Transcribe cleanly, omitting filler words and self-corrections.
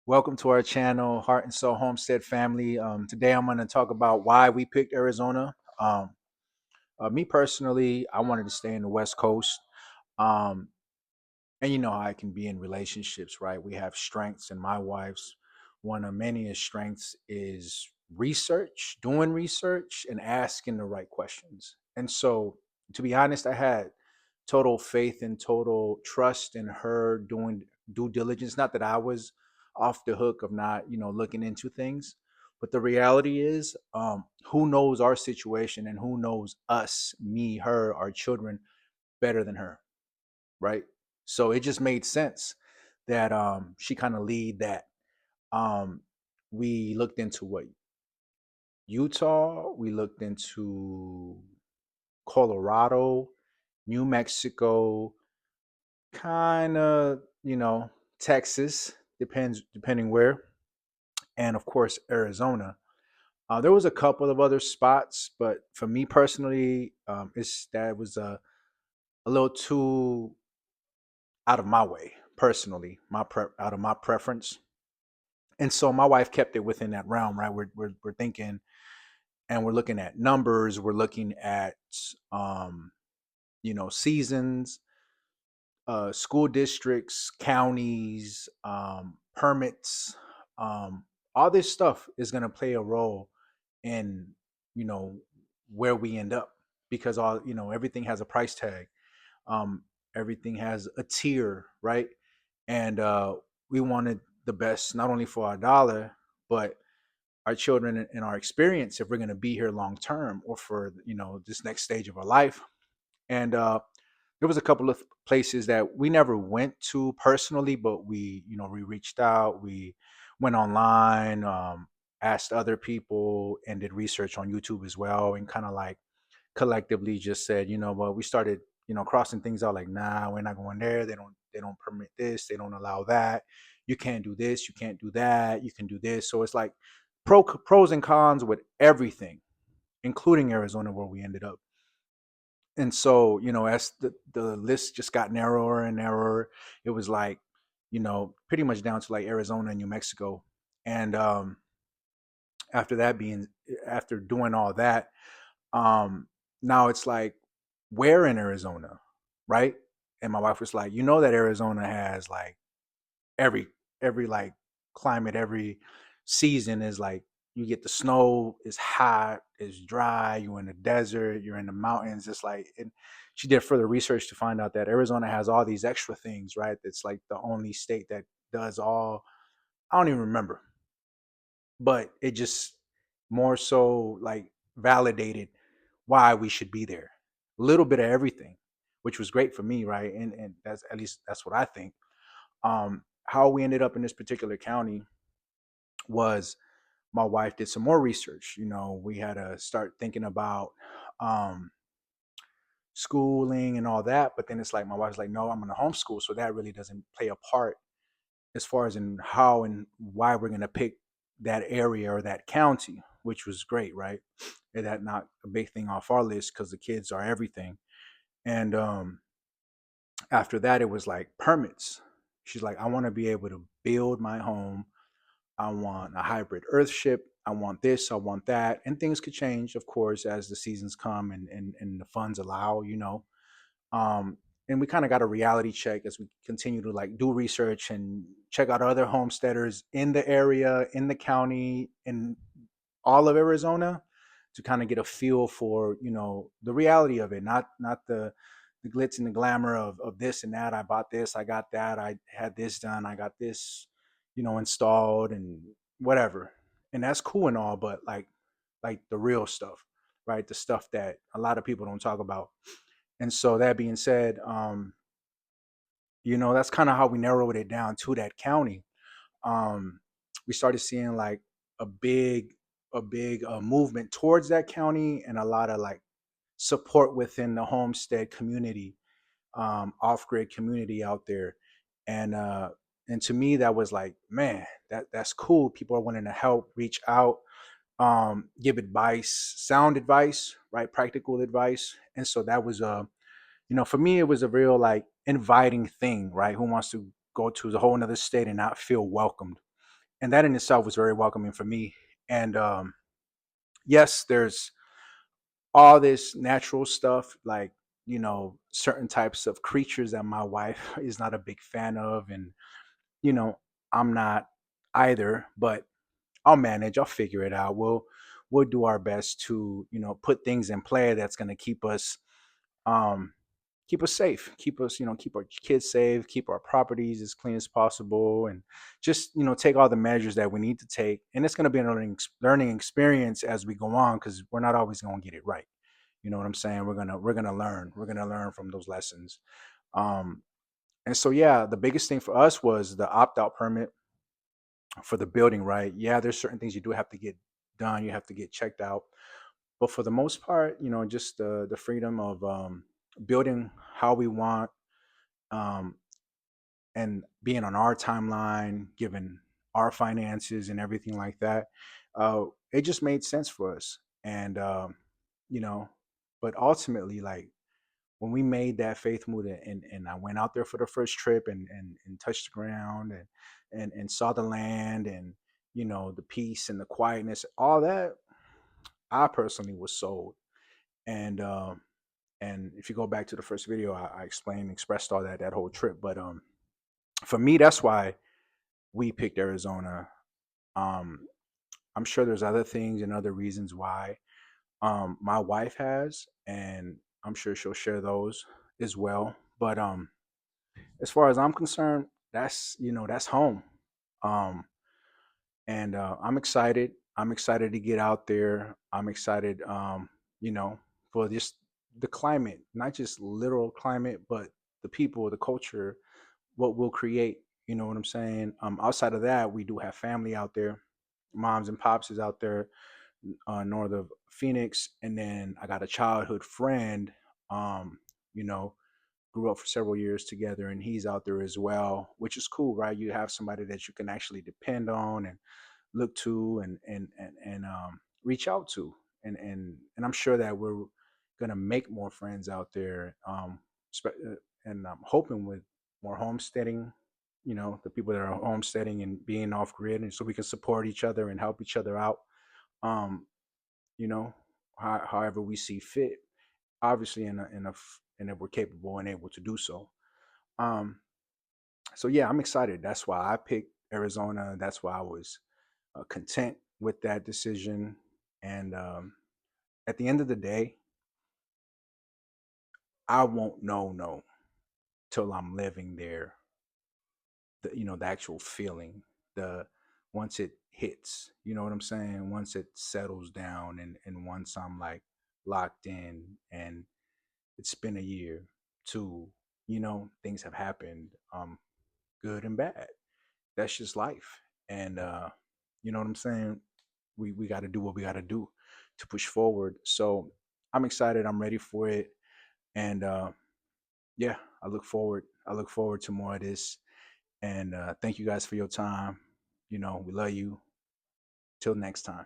Welcome to our channel, Heart and Soul Homestead family. Today I'm going to talk about why we picked Arizona. Me personally, I wanted to stay in the West Coast. Um, and you know how I can be in relationships, right? We have strengths, and my wife's one of many strengths is research, doing research, and asking the right questions. And so, to be honest, I had total faith and total trust in her doing due diligence. Not that I was off the hook of not, looking into things, but the reality is, who knows our situation and who knows us, me, her, our children better than her, right? So it just made sense that she kind of lead that. Um, we looked into what Utah, we looked into Colorado, New Mexico, kind of, Texas, depending where, and of course Arizona. There was a couple of other spots, but for me personally, it's that was a little too out of my way personally, out of my preference. And so my wife kept it within that realm, right? We're thinking and we're looking at numbers, we're looking at um, seasons, school districts, counties, permits, um, all this stuff is going to play a role in you know where we end up because all everything has a price tag. Um, Everything has a tier, right? And we wanted the best not only for our dollar, but our children and our experience if we're going to be here long term or for this next stage of our life. And there was a couple of places that we never went to personally, but we reached out, we went online, asked other people, and did research on YouTube as well, and kind of like collectively just said, well, we started, crossing things out like, nah, we're not going there. They don't permit this, they don't allow that. You can't do this, you can't do that, you can do this. So it's like pros and cons with everything, including Arizona, where we ended up. And so, as the list just got narrower and narrower, it was like, pretty much down to like Arizona and New Mexico. And after that being after doing all that, um, now it's like, where in Arizona, right? And my wife was like, that Arizona has like every every like climate, every season is like you get the snow, it's hot, it's dry, you're in the desert, you're in the mountains. It's like, and she did further research to find out that Arizona has all these extra things, right? It's like the only state that does all, I don't even remember, but it just more so like validated why we should be there. A little bit of everything, which was great for me, right? And that's, at least that's what I think. How we ended up in this particular county was my wife did some more research. We had to start thinking about um, schooling and all that. But then it's like my wife's like, no, I'm going to homeschool. So that really doesn't play a part as far as in how and why we're going to pick that area or that county, which was great, right? And that knocked a big thing off our list because the kids are everything. And after that, it was like permits. She's like, I want to be able to build my home. I want a hybrid earthship. I want this, I want that. And things could change, of course, as the seasons come and the funds allow. Um, and we kind of got a reality check as we continue to like do research and check out other homesteaders in the area, in the county, in all of Arizona to kind of get a feel for, the reality of it, not the glitz and the glamour of this and that. I bought this, I got that, I had this done, I got this, installed and whatever. And that's cool and all, but like the real stuff, right? The stuff that a lot of people don't talk about. And so that being said, that's kind of how we narrowed it down to that county. um, we started seeing like a big a big movement towards that county and a lot of like support within the homestead community, off-grid community out there. And uh and to me that was like, man, that's cool. People are wanting to help, reach out, give advice, sound advice, right, practical advice. And so that was for me it was a real like inviting thing, right? Who wants to go to the whole another state and not feel welcomed? and that in itself was very welcoming for me. And yes, there's all this natural stuff, like, certain types of creatures that my wife is not a big fan of, and you know I'm not either, but I'll manage. I'll figure it out. We'll do our best to, put things in play that's going to um keep us safe, keep our kids safe, keep our properties as clean as possible, and just, take all the measures that we need to take. And it's going to be a learning experience as we go on, because we're not always going to get it right. You know what I'm saying? We're gonna learn. We're gonna learn from those lessons. Um, and so yeah, the biggest thing for us was the opt out permit for the building, right? Yeah, there's certain things you do have to get done. You have to get checked out, but for the most part, just the freedom of building how we want, um, and being on our timeline, given our finances and everything like that, it just made sense for us. And you know, but ultimately, like, when we made that faith move, and I went out there for the first trip, and touched the ground, and saw the land, and the peace and the quietness, all that, I personally was sold. And and if you go back to the first video, I explained, expressed all that whole trip. But for me, that's why we picked Arizona. Um, I'm sure there's other things and other reasons why my wife has, and I'm sure she'll share those as well. But as far as I'm concerned, that's home. Um, and I'm excited. I'm excited to get out there. I'm excited, you know, for just the climate, not just literal climate, but the people, the culture, what we'll create. You know what I'm saying? Outside of that, we do have family out there. Moms and pops is out there, north of Phoenix, and then I got a childhood friend. Um, you know, grew up for several years together, and he's out there as well, which is cool, right? You have somebody that you can actually depend on and look to, and reach out to, and I'm sure that we're gonna make more friends out there, and I'm hoping with more homesteading, the people that are homesteading and being off grid, and so we can support each other and help each other out, um, you know, however we see fit, obviously and if we're capable and able to do so. Um, so yeah, I'm excited. That's why I picked Arizona. That's why I was content with that decision. And at the end of the day, I won't know no till I'm living there. The actual feeling, the once it hits, you know what I'm saying? Once it settles down, and once I'm like locked in, and it's been a year, two, things have happened, good and bad. That's just life. And you know what I'm saying? We got to do what we got to do to push forward. So I'm excited. I'm ready for it. And yeah, I look forward to more of this. And thank you guys for your time. We love you. Till next time.